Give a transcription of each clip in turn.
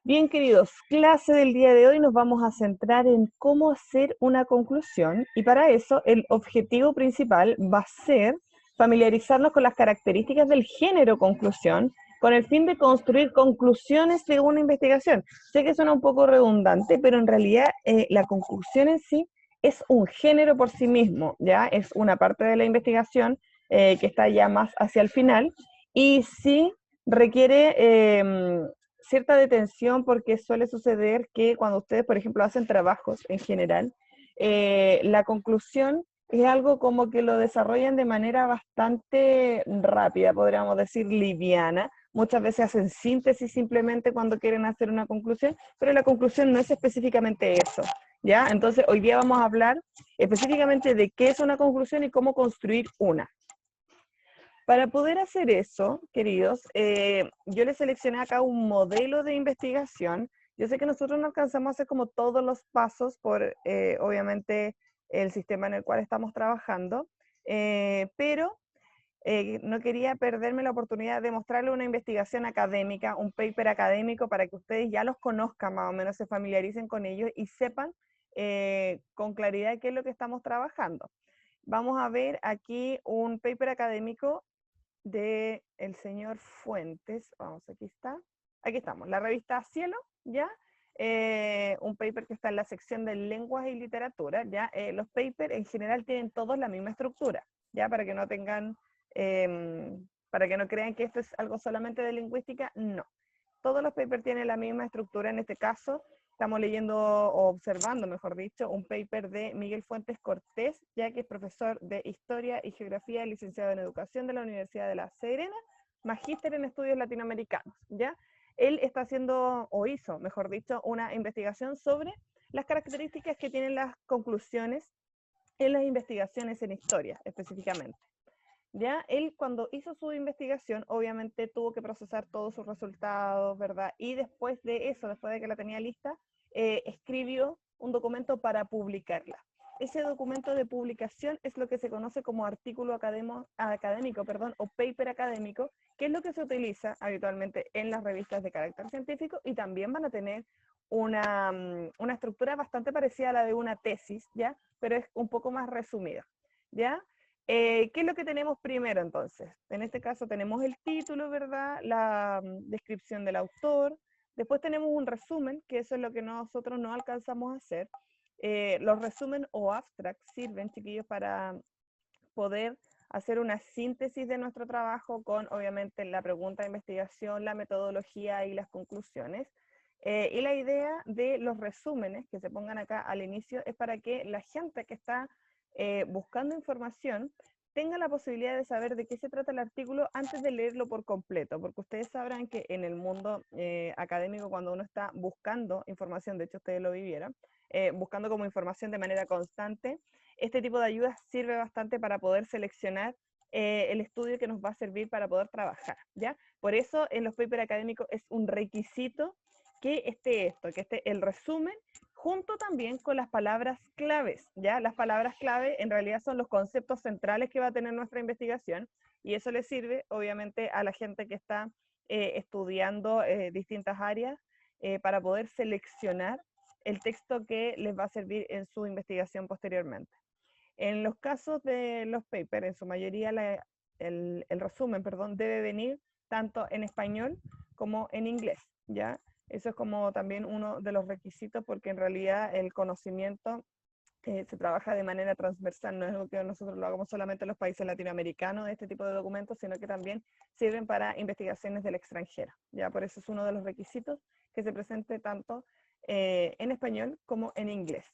Bien, queridos, clase del día de hoy nos vamos a centrar en cómo hacer una conclusión y para eso el objetivo principal va a ser familiarizarnos con las características del género conclusión con el fin de construir conclusiones de una investigación. Sé que suena un poco redundante, pero en realidad la conclusión en sí es un género por sí mismo, ¿ya? Es una parte de la investigación que está ya más hacia el final y sí requiere cierta detención porque suele suceder que cuando ustedes, por ejemplo, hacen trabajos en general, la conclusión es algo como que lo desarrollan de manera bastante rápida, podríamos decir liviana. Muchas veces hacen síntesis simplemente cuando quieren hacer una conclusión, pero la conclusión no es específicamente eso, ¿ya? Entonces, hoy día vamos a hablar específicamente de qué es una conclusión y cómo construir una. Para poder hacer eso, queridos, yo les seleccioné acá un modelo de investigación. Yo sé que nosotros no alcanzamos a hacer como todos los pasos por, obviamente, el sistema en el cual estamos trabajando, pero no quería perderme la oportunidad de mostrarle una investigación académica, un paper académico, para que ustedes ya los conozcan más o menos, se familiaricen con ellos y sepan con claridad qué es lo que estamos trabajando. Vamos a ver aquí un paper académico de el señor Fuentes. Vamos, aquí está. Aquí estamos, la revista Cielo, ¿ya? Un paper que está en la sección de lenguas y literatura, ¿ya? Los papers en general tienen todos la misma estructura, ¿ya? Para que no tengan, para que no crean que esto es algo solamente de lingüística, no. Todos los papers tienen la misma estructura. En este caso, estamos leyendo o observando, mejor dicho, un paper de Miguel Fuentes Cortés, ya que es profesor de Historia y Geografía, licenciado en Educación de la Universidad de La Serena, magíster en Estudios Latinoamericanos, ¿ya? Él está haciendo, o hizo, mejor dicho, una investigación sobre las características que tienen las conclusiones en las investigaciones en historia, específicamente. Ya, él cuando hizo su investigación, obviamente tuvo que procesar todos sus resultados, ¿verdad? Y después de eso, después de que la tenía lista, escribió un documento para publicarla. Ese documento de publicación es lo que se conoce como artículo académico, perdón, o paper académico, que es lo que se utiliza habitualmente en las revistas de carácter científico y también van a tener una estructura bastante parecida a la de una tesis, ¿ya? Pero es un poco más resumida, ¿ya? ¿Qué es lo que tenemos primero entonces? En este caso tenemos el título, ¿verdad? La descripción del autor. Después tenemos un resumen, que eso es lo que nosotros no alcanzamos a hacer. Los resumen o abstracts sirven, chiquillos, para poder hacer una síntesis de nuestro trabajo con, obviamente, la pregunta de investigación, la metodología y las conclusiones. Y la idea de los resúmenes que se pongan acá al inicio es para que la gente que está buscando información tenga la posibilidad de saber de qué se trata el artículo antes de leerlo por completo, porque ustedes sabrán que en el mundo académico, cuando uno está buscando información, de hecho ustedes lo vivieron, buscando como información de manera constante, este tipo de ayudas sirve bastante para poder seleccionar el estudio que nos va a servir para poder trabajar, ¿ya? Por eso en los papers académicos es un requisito que esté esto, que esté el resumen, junto también con las palabras claves, ¿ya? Las palabras clave en realidad son los conceptos centrales que va a tener nuestra investigación, y eso le sirve, obviamente, a la gente que está estudiando distintas áreas para poder seleccionar el texto que les va a servir en su investigación posteriormente. En los casos de los papers, en su mayoría el resumen, perdón, debe venir tanto en español como en inglés, ¿ya? Eso es como también uno de los requisitos porque en realidad el conocimiento se trabaja de manera transversal, no es algo que nosotros lo hagamos solamente en los países latinoamericanos, este tipo de documentos, sino que también sirven para investigaciones del extranjero, ¿ya? Por eso es uno de los requisitos que se presente tanto en español como en inglés.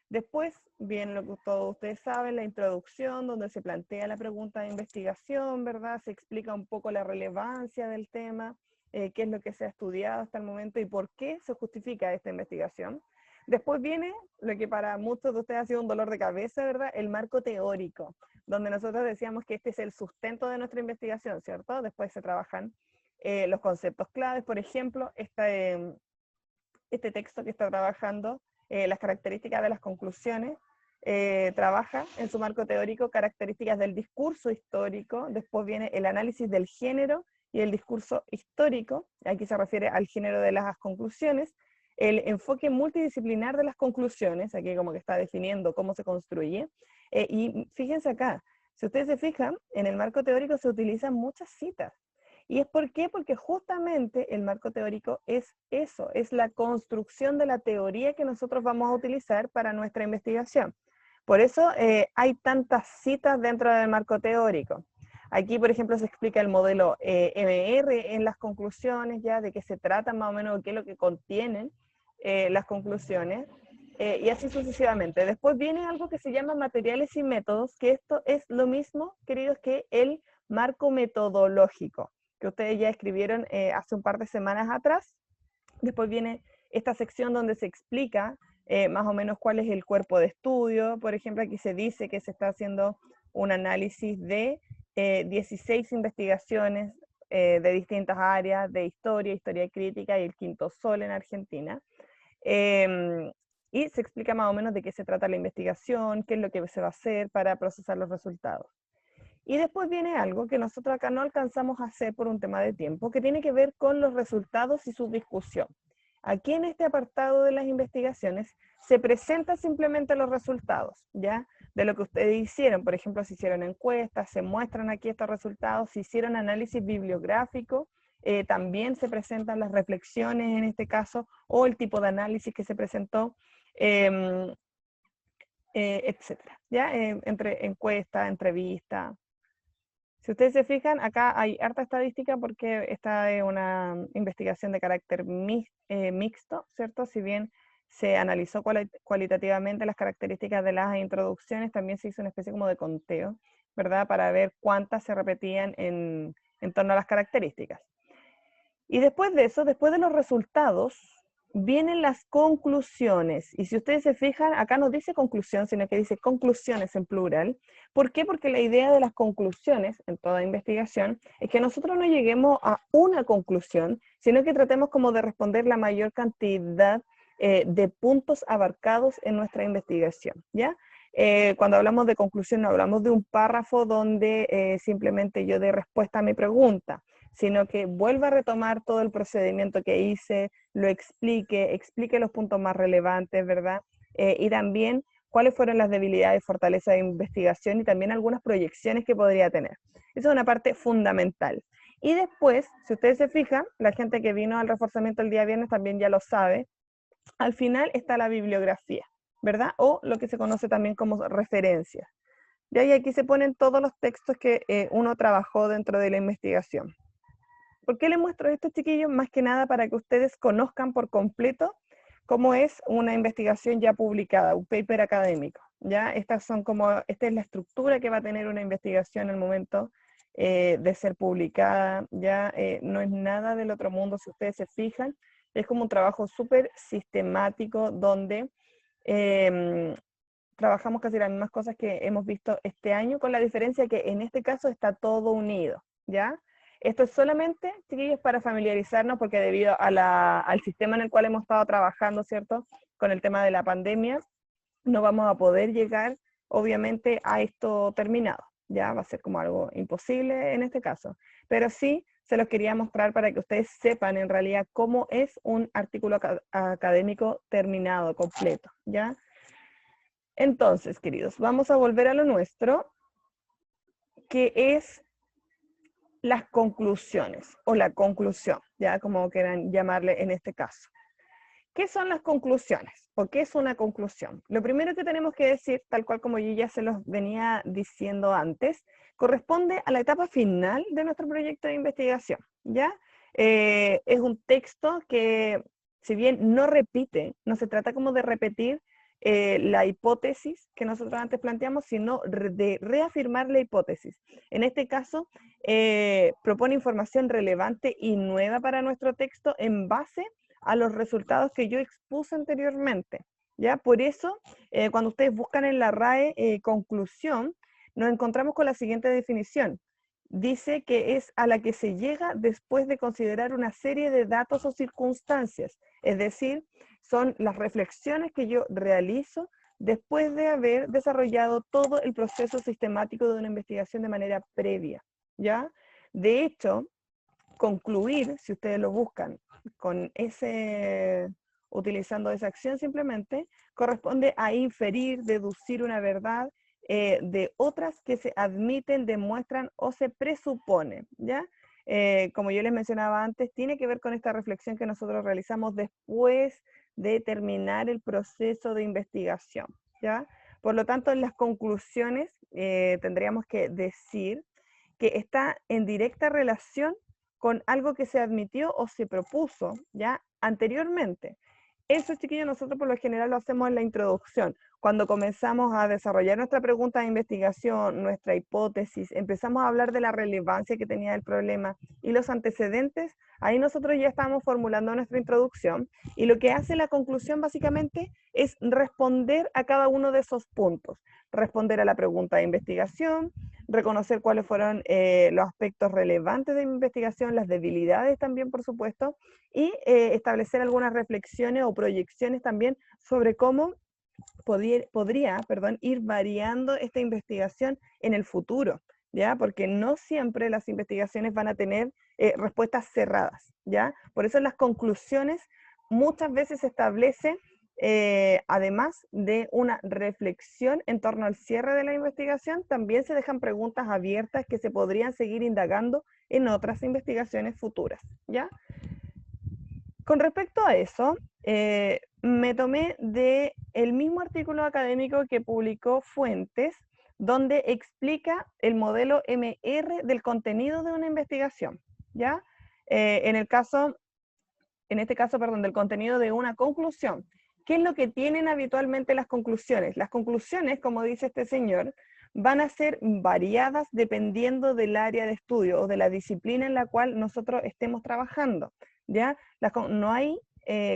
Después viene lo que todos ustedes saben, la introducción, donde se plantea la pregunta de investigación, ¿verdad? Se explica un poco la relevancia del tema, qué es lo que se ha estudiado hasta el momento y por qué se justifica esta investigación. Después viene lo que para muchos de ustedes ha sido un dolor de cabeza, ¿verdad? El marco teórico, donde nosotros decíamos que este es el sustento de nuestra investigación, ¿cierto? Después se trabajan los conceptos claves, por ejemplo, este texto que está trabajando, las características de las conclusiones, trabaja en su marco teórico características del discurso histórico, después viene el análisis del género y el discurso histórico, aquí se refiere al género de las conclusiones, el enfoque multidisciplinar de las conclusiones, aquí como que está definiendo cómo se construye, y fíjense acá, si ustedes se fijan, en el marco teórico se utilizan muchas citas. ¿Y es por qué? Porque justamente el marco teórico es eso, es la construcción de la teoría que nosotros vamos a utilizar para nuestra investigación. Por eso hay tantas citas dentro del marco teórico. Aquí, por ejemplo, se explica el modelo MR en las conclusiones, ya de qué se trata más o menos, qué es lo que contienen las conclusiones, y así sucesivamente. Después viene algo que se llama materiales y métodos, que esto es lo mismo, queridos, que el marco metodológico, que ustedes ya escribieron hace un par de semanas atrás. Después viene esta sección donde se explica más o menos cuál es el cuerpo de estudio. Por ejemplo, aquí se dice que se está haciendo un análisis de 16 investigaciones de distintas áreas, de historia, historia crítica y el quinto sol en Argentina. Y se explica más o menos de qué se trata la investigación, qué es lo que se va a hacer para procesar los resultados. Y después viene algo que nosotros acá no alcanzamos a hacer por un tema de tiempo, que tiene que ver con los resultados y su discusión. Aquí en este apartado de las investigaciones se presentan simplemente los resultados, ¿ya? De lo que ustedes hicieron. Por ejemplo, si hicieron encuestas, se muestran aquí estos resultados, si hicieron análisis bibliográfico, también se presentan las reflexiones en este caso, o el tipo de análisis que se presentó, etcétera, ¿ya? Entre encuesta, entrevista. Si ustedes se fijan, acá hay harta estadística porque esta es una investigación de carácter mixto, ¿cierto? Si bien se analizó cualitativamente las características de las introducciones, también se hizo una especie como de conteo, ¿verdad? Para ver cuántas se repetían en torno a las características. Y después de eso, después de los resultados, vienen las conclusiones. Y si ustedes se fijan, acá no dice conclusión, sino que dice conclusiones en plural. ¿Por qué? Porque la idea de las conclusiones en toda investigación es que nosotros no lleguemos a una conclusión, sino que tratemos como de responder la mayor cantidad de puntos abarcados en nuestra investigación, ¿ya? Cuando hablamos de conclusión no hablamos de un párrafo donde simplemente yo dé respuesta a mi pregunta, sino que vuelva a retomar todo el procedimiento que hice, lo explique los puntos más relevantes, ¿verdad? Y también cuáles fueron las debilidades y fortalezas de investigación y también algunas proyecciones que podría tener. Esa es una parte fundamental. Y después, si ustedes se fijan, la gente que vino al reforzamiento el día viernes también ya lo sabe, al final está la bibliografía, ¿verdad? O lo que se conoce también como referencias. Y aquí se ponen todos los textos que uno trabajó dentro de la investigación. ¿Por qué les muestro esto, chiquillos? Más que nada para que ustedes conozcan por completo cómo es una investigación ya publicada, un paper académico, ¿ya? Esta es la estructura que va a tener una investigación al momento de ser publicada, ¿ya? No es nada del otro mundo, si ustedes se fijan, es como un trabajo súper sistemático donde trabajamos casi las mismas cosas que hemos visto este año, con la diferencia que en este caso está todo unido, ¿ya? Esto es solamente, chiquillos, para familiarizarnos, porque debido al sistema en el cual hemos estado trabajando, ¿cierto? Con el tema de la pandemia, no vamos a poder llegar, obviamente, a esto terminado. Ya va a ser como algo imposible en este caso. Pero sí, se los quería mostrar para que ustedes sepan en realidad cómo es un artículo académico terminado, completo, ¿ya? Entonces, queridos, vamos a volver a lo nuestro, que es las conclusiones, o la conclusión, ya como quieran llamarle en este caso. ¿Qué son las conclusiones? ¿O qué es una conclusión? Lo primero que tenemos que decir, tal cual como yo ya se los venía diciendo antes, corresponde a la etapa final de nuestro proyecto de investigación, ¿ya? Es un texto que, si bien no repite, no se trata como de repetir la hipótesis que nosotros antes planteamos, sino de reafirmar la hipótesis. En este caso, propone información relevante y nueva para nuestro texto en base a los resultados que yo expuse anteriormente, ¿ya? Por eso, cuando ustedes buscan en la RAE conclusión, nos encontramos con la siguiente definición. Dice que es a la que se llega después de considerar una serie de datos o circunstancias, es decir, son las reflexiones que yo realizo después de haber desarrollado todo el proceso sistemático de una investigación de manera previa, ¿ya? De hecho, concluir, si ustedes lo buscan con utilizando esa acción simplemente, corresponde a inferir, deducir una verdad de otras que se admiten, demuestran o se presupone, ¿ya? Como yo les mencionaba antes, tiene que ver con esta reflexión que nosotros realizamos después de terminar el proceso de investigación, ¿ya? Por lo tanto, en las conclusiones tendríamos que decir que está en directa relación con algo que se admitió o se propuso, ¿ya? Anteriormente. Eso, chiquillos, nosotros por lo general lo hacemos en la introducción. Cuando comenzamos a desarrollar nuestra pregunta de investigación, nuestra hipótesis, empezamos a hablar de la relevancia que tenía el problema y los antecedentes, ahí nosotros ya estamos formulando nuestra introducción y lo que hace la conclusión básicamente es responder a cada uno de esos puntos. Responder a la pregunta de investigación, reconocer cuáles fueron los aspectos relevantes de mi investigación, las debilidades también, por supuesto, y establecer algunas reflexiones o proyecciones también sobre cómo podría ir variando esta investigación en el futuro, ¿ya? Porque no siempre las investigaciones van a tener respuestas cerradas, ¿ya? Por eso en las conclusiones muchas veces se establece, además de una reflexión en torno al cierre de la investigación, también se dejan preguntas abiertas que se podrían seguir indagando en otras investigaciones futuras, ¿ya? Con respecto a eso, me tomé del mismo artículo académico que publicó Fuentes, donde explica el modelo MR del contenido de una investigación, ¿ya? En este caso, perdón, del contenido de una conclusión. ¿Qué es lo que tienen habitualmente las conclusiones? Las conclusiones, como dice este señor, van a ser variadas dependiendo del área de estudio o de la disciplina en la cual nosotros estemos trabajando, ¿ya? No hay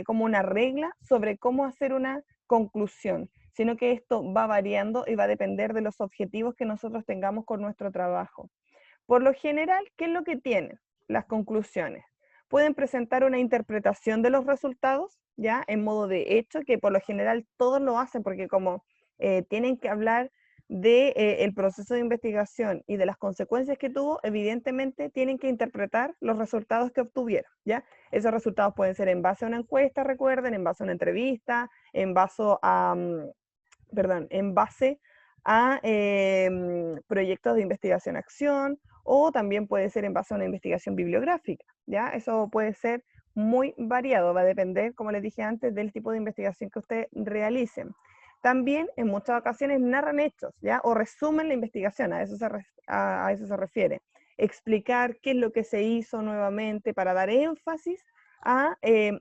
como una regla sobre cómo hacer una conclusión, sino que esto va variando y va a depender de los objetivos que nosotros tengamos con nuestro trabajo. Por lo general, ¿qué es lo que tienen las conclusiones? Pueden presentar una interpretación de los resultados, ¿ya? En modo de hecho, que por lo general todos lo hacen, porque como tienen que hablar del proceso de investigación y de las consecuencias que tuvo, evidentemente tienen que interpretar los resultados que obtuvieron, ¿ya? Esos resultados pueden ser en base a una encuesta, recuerden, en base a una entrevista, en base a, proyectos de investigación-acción, o también puede ser en base a una investigación bibliográfica, ¿ya? Eso puede ser muy variado, va a depender, como les dije antes, del tipo de investigación que ustedes realicen. También, en muchas ocasiones, narran hechos, ¿ya? O resumen la investigación, a eso se refiere. Explicar qué es lo que se hizo nuevamente para dar énfasis a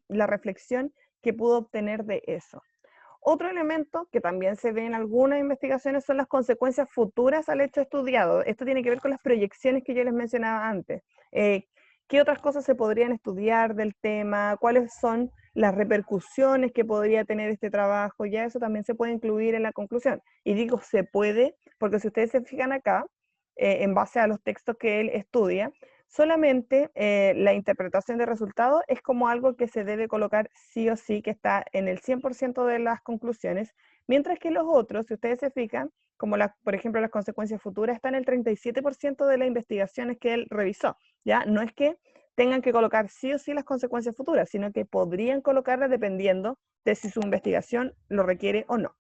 la reflexión que pudo obtener de eso. Otro elemento que también se ve en algunas investigaciones son las consecuencias futuras al hecho estudiado. Esto tiene que ver con las proyecciones que yo les mencionaba antes. ¿Qué otras cosas se podrían estudiar del tema? ¿Cuáles son las repercusiones que podría tener este trabajo? Ya eso también se puede incluir en la conclusión. Y digo se puede, porque si ustedes se fijan acá, en base a los textos que él estudia, solamente la interpretación de resultados es como algo que se debe colocar sí o sí, que está en el 100% de las conclusiones, mientras que los otros, si ustedes se fijan, como por ejemplo las consecuencias futuras, están en el 37% de las investigaciones que él revisó, ¿ya? No es que tengan que colocar sí o sí las consecuencias futuras, sino que podrían colocarlas dependiendo de si su investigación lo requiere o no.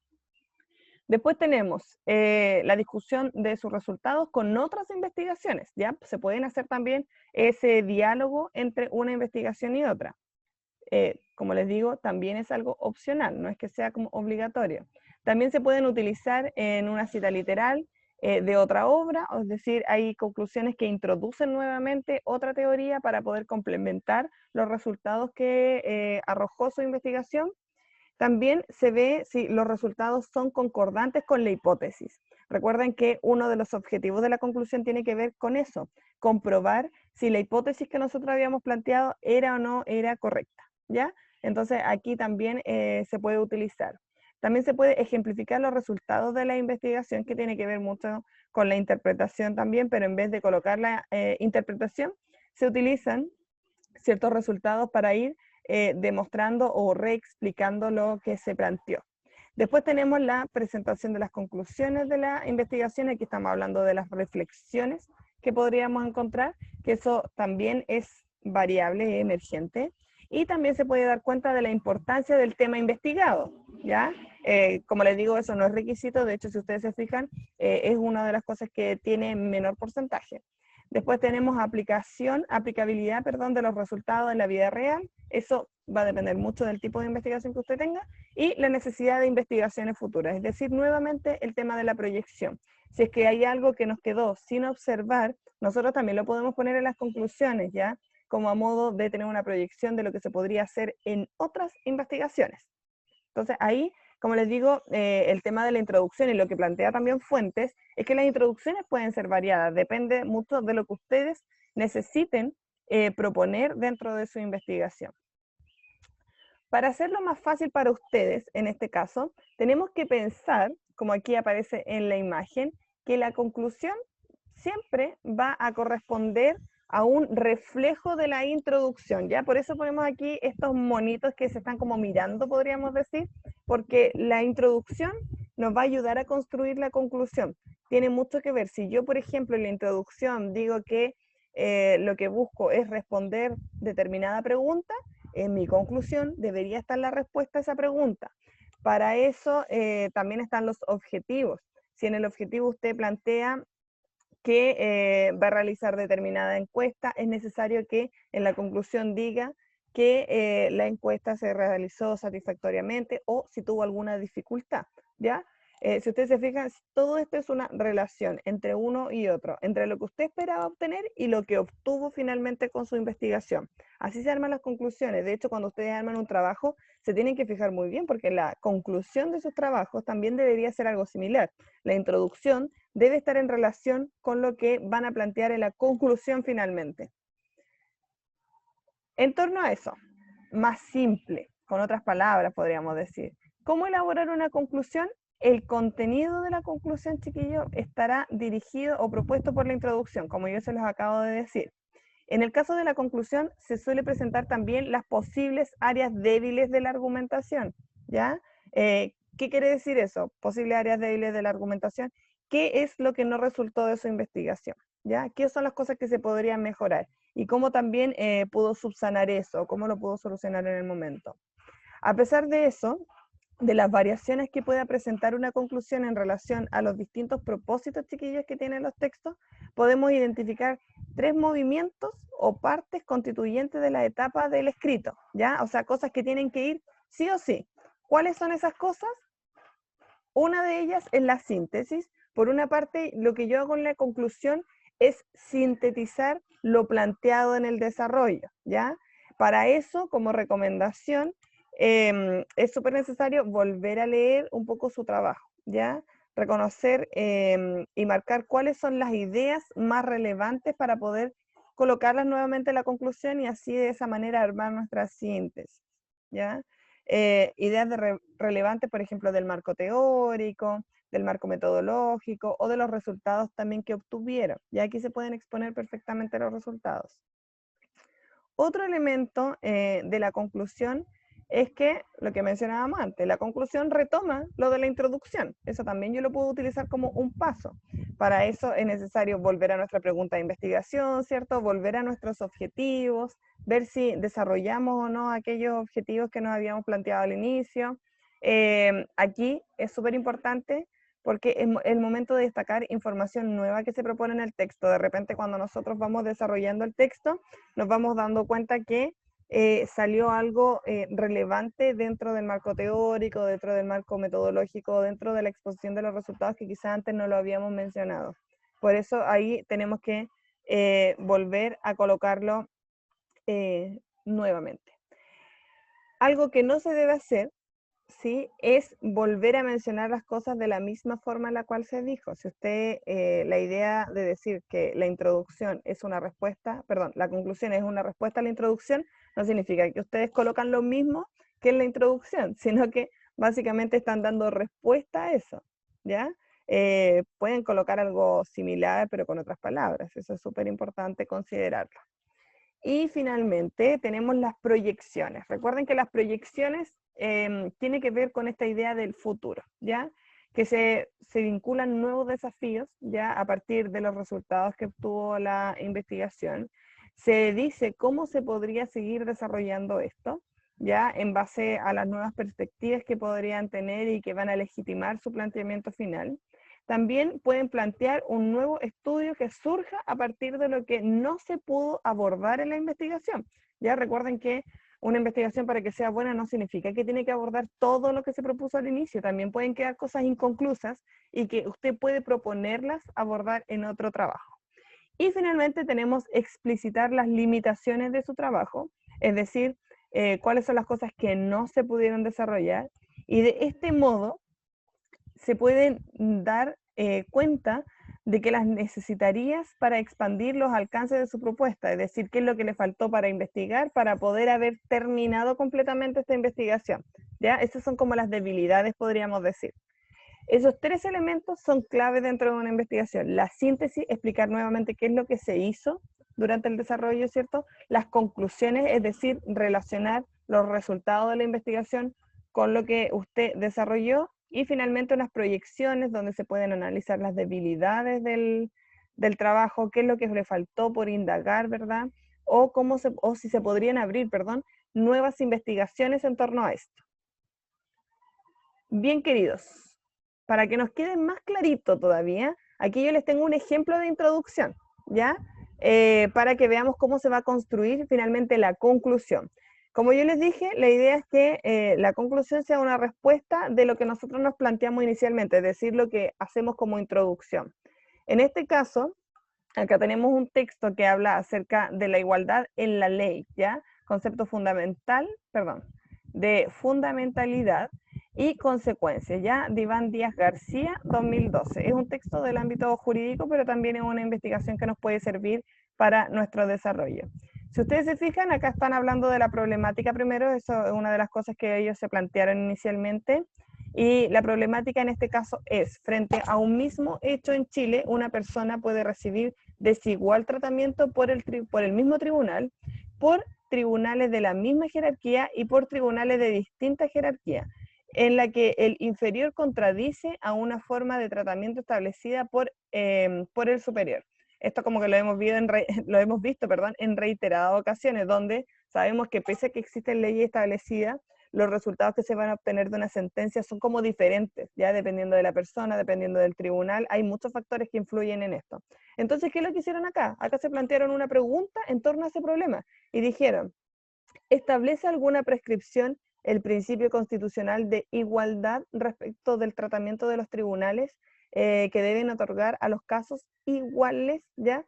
Después tenemos la discusión de sus resultados con otras investigaciones, ¿ya? Se pueden hacer también ese diálogo entre una investigación y otra. Como les digo, también es algo opcional, no es que sea como obligatorio. También se pueden utilizar en una cita literal de otra obra, es decir, hay conclusiones que introducen nuevamente otra teoría para poder complementar los resultados que arrojó su investigación. También se ve si los resultados son concordantes con la hipótesis. Recuerden que uno de los objetivos de la conclusión tiene que ver con eso, comprobar si la hipótesis que nosotros habíamos planteado era o no era correcta, ¿ya? Entonces aquí también se puede utilizar. También se puede ejemplificar los resultados de la investigación, que tiene que ver mucho con la interpretación también, pero en vez de colocar la interpretación, se utilizan ciertos resultados para ir demostrando o reexplicando lo que se planteó. Después tenemos la presentación de las conclusiones de la investigación. Aquí estamos hablando de las reflexiones que podríamos encontrar, que eso también es variables emergentes, y también se puede dar cuenta de la importancia del tema investigado, ¿ya? Como les digo, eso no es requisito, de hecho, si ustedes se fijan, es una de las cosas que tiene menor porcentaje. Después tenemos aplicabilidad, perdón, de los resultados en la vida real. Eso va a depender mucho del tipo de investigación que usted tenga, y la necesidad de investigaciones futuras, es decir, nuevamente el tema de la proyección. Si es que hay algo que nos quedó sin observar, nosotros también lo podemos poner en las conclusiones, ¿ya? Como a modo de tener una proyección de lo que se podría hacer en otras investigaciones. Entonces ahí, como les digo, el tema de la introducción y lo que plantea también Fuentes, es que las introducciones pueden ser variadas, depende mucho de lo que ustedes necesiten proponer dentro de su investigación. Para hacerlo más fácil para ustedes, en este caso, tenemos que pensar, como aquí aparece en la imagen, que la conclusión siempre va a corresponder a un reflejo de la introducción, ¿ya? Por eso ponemos aquí estos monitos que se están como mirando, podríamos decir, porque la introducción nos va a ayudar a construir la conclusión. Tiene mucho que ver. Si yo, por ejemplo, en la introducción digo que lo que busco es responder determinada pregunta, en mi conclusión debería estar la respuesta a esa pregunta. Para eso también están los objetivos. Si en el objetivo usted plantea que va a realizar determinada encuesta, es necesario que en la conclusión diga que la encuesta se realizó satisfactoriamente o si tuvo alguna dificultad, ¿ya? Si ustedes se fijan, todo esto es una relación entre uno y otro, entre lo que usted esperaba obtener y lo que obtuvo finalmente con su investigación. Así se arman las conclusiones. De hecho, cuando ustedes arman un trabajo, se tienen que fijar muy bien porque la conclusión de sus trabajos también debería ser algo similar. La introducción debe estar en relación con lo que van a plantear en la conclusión finalmente. En torno a eso, más simple, con otras palabras podríamos decir, ¿cómo elaborar una conclusión? El contenido de la conclusión, chiquillos, estará dirigido o propuesto por la introducción, como yo se los acabo de decir. En el caso de la conclusión, se suele presentar también las posibles áreas débiles de la argumentación, ¿ya? ¿Qué quiere decir eso? Posibles áreas débiles de la argumentación. ¿Qué es lo que no resultó de su investigación? ¿Ya? ¿Qué son las cosas que se podrían mejorar? Y cómo también pudo subsanar eso, cómo lo pudo solucionar en el momento. A pesar de eso, de las variaciones que pueda presentar una conclusión en relación a los distintos propósitos, chiquillos, que tienen los textos, podemos identificar 3 movimientos o partes constituyentes de la etapa del escrito, ¿ya? O sea, cosas que tienen que ir sí o sí. ¿Cuáles son esas cosas? Una de ellas es la síntesis. Por una parte, lo que yo hago en la conclusión es sintetizar lo planteado en el desarrollo, ¿ya? Para eso, como recomendación, es súper necesario volver a leer un poco su trabajo, ¿ya? Reconocer y marcar cuáles son las ideas más relevantes para poder colocarlas nuevamente en la conclusión y así de esa manera armar nuestra síntesis, ¿ya? Ideas relevantes, por ejemplo, del marco teórico, del marco metodológico o de los resultados también que obtuvieron. Y aquí se pueden exponer perfectamente los resultados. Otro elemento de la conclusión es que, lo que mencionábamos antes, la conclusión retoma lo de la introducción. Eso también yo lo puedo utilizar como un paso. Para eso es necesario volver a nuestra pregunta de investigación, ¿cierto? Volver a nuestros objetivos, ver si desarrollamos o no aquellos objetivos que nos habíamos planteado al inicio. Aquí es súper importante porque es el momento de destacar información nueva que se propone en el texto. De repente, cuando nosotros vamos desarrollando el texto, nos vamos dando cuenta que salió algo relevante dentro del marco teórico, dentro del marco metodológico, dentro de la exposición de los resultados que quizás antes no lo habíamos mencionado. Por eso ahí tenemos que volver a colocarlo nuevamente. Algo que no se debe hacer, ¿sí?, es volver a mencionar las cosas de la misma forma en la cual se dijo. Si usted, la idea de decir que la introducción es una respuesta, perdón, la conclusión es una respuesta a la introducción, no significa que ustedes colocan lo mismo que en la introducción, sino que básicamente están dando respuesta a eso, ¿ya? Pueden colocar algo similar, pero con otras palabras. Eso es súper importante considerarlo. Y finalmente tenemos las proyecciones. Recuerden que las proyecciones tienen que ver con esta idea del futuro, ¿ya? Que se vinculan nuevos desafíos, ¿ya? A partir de los resultados que obtuvo la investigación. Se dice cómo se podría seguir desarrollando esto, ya en base a las nuevas perspectivas que podrían tener y que van a legitimar su planteamiento final. También pueden plantear un nuevo estudio que surja a partir de lo que no se pudo abordar en la investigación. Ya recuerden que una investigación, para que sea buena, no significa que tiene que abordar todo lo que se propuso al inicio. También pueden quedar cosas inconclusas y que usted puede proponerlas abordar en otro trabajo. Y finalmente tenemos explicitar las limitaciones de su trabajo, es decir, cuáles son las cosas que no se pudieron desarrollar, y de este modo se pueden dar cuenta de que las necesitarías para expandir los alcances de su propuesta, es decir, qué es lo que le faltó para investigar, para poder haber terminado completamente esta investigación. ¿Ya? Esas son como las debilidades, podríamos decir. Esos tres elementos son clave dentro de una investigación. La síntesis, explicar nuevamente qué es lo que se hizo durante el desarrollo, ¿cierto? Las conclusiones, es decir, relacionar los resultados de la investigación con lo que usted desarrolló, y finalmente unas proyecciones donde se pueden analizar las debilidades del trabajo, qué es lo que le faltó por indagar, ¿verdad? O si se podrían abrir, perdón, nuevas investigaciones en torno a esto. Bien, queridos, para que nos quede más clarito todavía, aquí yo les tengo un ejemplo de introducción, ¿ya? Para que veamos cómo se va a construir finalmente la conclusión. Como yo les dije, la idea es que la conclusión sea una respuesta de lo que nosotros nos planteamos inicialmente, es decir, lo que hacemos como introducción. En este caso, acá tenemos un texto que habla acerca de la igualdad en la ley, ¿ya? Concepto fundamental, perdón, de fundamentalidad y consecuencias, ¿ya? De Iván Díaz García, 2012. Es un texto del ámbito jurídico, pero también es una investigación que nos puede servir para nuestro desarrollo. Si ustedes se fijan, acá están hablando de la problemática primero, eso es una de las cosas que ellos se plantearon inicialmente, y la problemática en este caso es, frente a un mismo hecho en Chile, una persona puede recibir desigual tratamiento por el mismo tribunal, por tribunales de la misma jerarquía y por tribunales de distinta jerarquía, en la que el inferior contradice a una forma de tratamiento establecida por el superior. Esto como que lo hemos visto en reiteradas ocasiones, donde sabemos que pese a que existen leyes establecidas, los resultados que se van a obtener de una sentencia son como diferentes, ya dependiendo de la persona, dependiendo del tribunal, hay muchos factores que influyen en esto. Entonces, ¿qué es lo que hicieron acá? Acá se plantearon una pregunta en torno a ese problema y dijeron, ¿establece alguna prescripción el principio constitucional de igualdad respecto del tratamiento de los tribunales que deben otorgar a los casos iguales, ¿ya?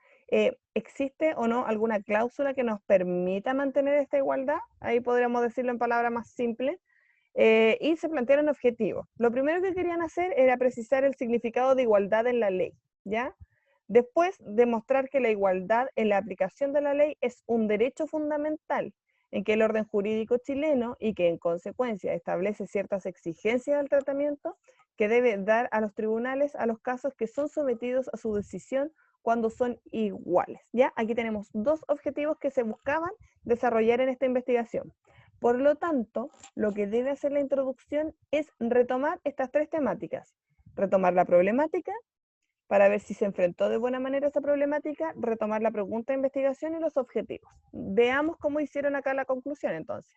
¿Existe o no alguna cláusula que nos permita mantener esta igualdad? Ahí podríamos decirlo en palabras más simples. Y se plantearon objetivos. Lo primero que querían hacer era precisar el significado de igualdad en la ley, ¿ya? Después, demostrar que la igualdad en la aplicación de la ley es un derecho fundamental en que el orden jurídico chileno y que en consecuencia establece ciertas exigencias del tratamiento que debe dar a los tribunales a los casos que son sometidos a su decisión cuando son iguales, ¿ya? Aquí tenemos dos objetivos que se buscaban desarrollar en esta investigación. Por lo tanto, lo que debe hacer la introducción es retomar estas tres temáticas. Retomar la problemática, para ver si se enfrentó de buena manera a esa problemática, retomar la pregunta de investigación y los objetivos. Veamos cómo hicieron acá la conclusión entonces.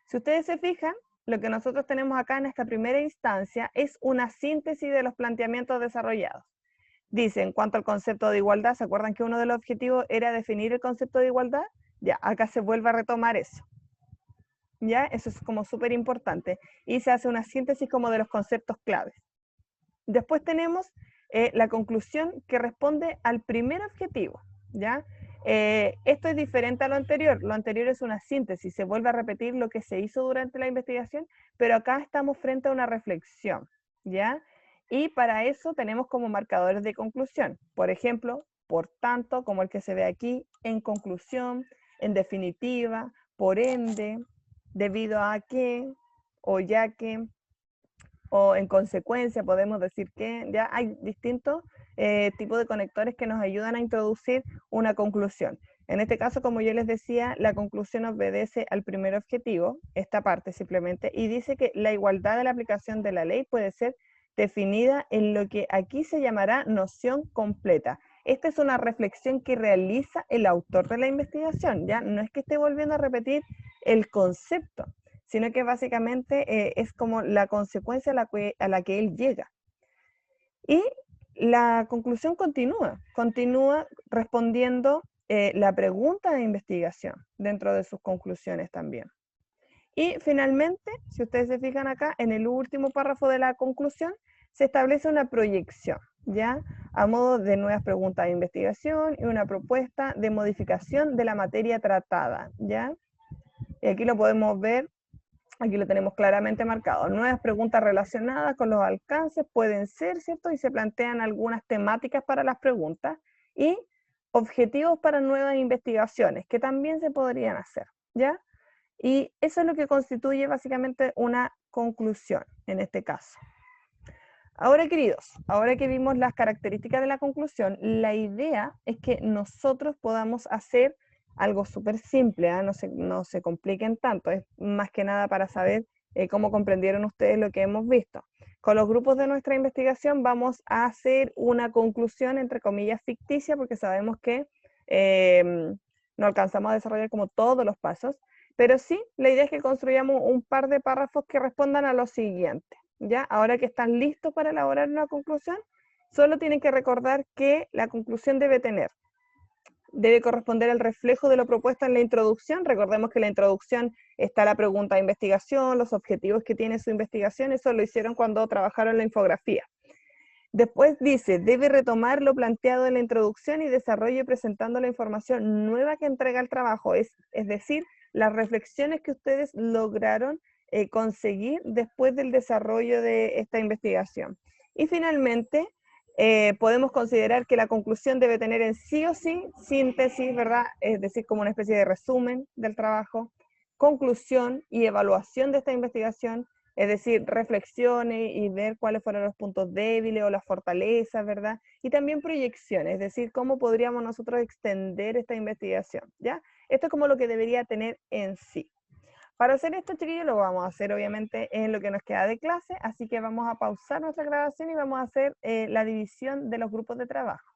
Si ustedes se fijan, lo que nosotros tenemos acá en esta primera instancia es una síntesis de los planteamientos desarrollados. Dice, en cuanto al concepto de igualdad, ¿se acuerdan que uno de los objetivos era definir el concepto de igualdad? Ya, acá se vuelve a retomar eso. ¿Ya? Eso es como súper importante. Y se hace una síntesis como de los conceptos claves. Después tenemos la conclusión que responde al primer objetivo, ¿ya? Esto es diferente a lo anterior es una síntesis, se vuelve a repetir lo que se hizo durante la investigación, pero acá estamos frente a una reflexión, ¿ya? Y para eso tenemos como marcadores de conclusión, por ejemplo, por tanto, como el que se ve aquí, en conclusión, en definitiva, por ende, debido a que, o ya que, o en consecuencia, podemos decir que ya hay distintos tipos de conectores que nos ayudan a introducir una conclusión. En este caso, como yo les decía, la conclusión obedece al primer objetivo, esta parte simplemente, y dice que la igualdad de la aplicación de la ley puede ser definida en lo que aquí se llamará noción completa. Esta es una reflexión que realiza el autor de la investigación, ¿ya? No es que esté volviendo a repetir el concepto, sino que básicamente es como la consecuencia a la que él llega. Y la conclusión continúa respondiendo la pregunta de investigación dentro de sus conclusiones también. Y finalmente, si ustedes se fijan acá, en el último párrafo de la conclusión, se establece una proyección, ¿ya? A modo de nuevas preguntas de investigación y una propuesta de modificación de la materia tratada, ¿ya? Y aquí lo podemos ver, aquí lo tenemos claramente marcado. Nuevas preguntas relacionadas con los alcances pueden ser, ¿cierto? Y se plantean algunas temáticas para las preguntas y objetivos para nuevas investigaciones, que también se podrían hacer, ¿ya? Y eso es lo que constituye básicamente una conclusión en este caso. Ahora, queridos, ahora que vimos las características de la conclusión, la idea es que nosotros podamos hacer algo súper simple, ¿eh? No se compliquen tanto, es más que nada para saber cómo comprendieron ustedes lo que hemos visto. Con los grupos de nuestra investigación vamos a hacer una conclusión, entre comillas, ficticia, porque sabemos que no alcanzamos a desarrollar como todos los pasos, pero sí, la idea es que construyamos un par de párrafos que respondan a lo siguiente. ¿Ya? Ahora que están listos para elaborar una conclusión, solo tienen que recordar que la conclusión debe corresponder al reflejo de lo propuesto en la introducción. Recordemos que en la introducción está la pregunta de investigación, los objetivos que tiene su investigación, eso lo hicieron cuando trabajaron la infografía. Después dice, debe retomar lo planteado en la introducción y desarrolle presentando la información nueva que entrega el trabajo, es decir, las reflexiones que ustedes lograron conseguir después del desarrollo de esta investigación. Y finalmente, podemos considerar que la conclusión debe tener en sí o sí síntesis, ¿verdad? Es decir, como una especie de resumen del trabajo, conclusión y evaluación de esta investigación, es decir, reflexiones y ver cuáles fueron los puntos débiles o las fortalezas, ¿verdad? Y también proyecciones, es decir, cómo podríamos nosotros extender esta investigación, ¿ya? Esto es como lo que debería tener en sí. Para hacer esto, chiquillos, lo vamos a hacer obviamente en lo que nos queda de clase, así que vamos a pausar nuestra grabación y vamos a hacer la división de los grupos de trabajo.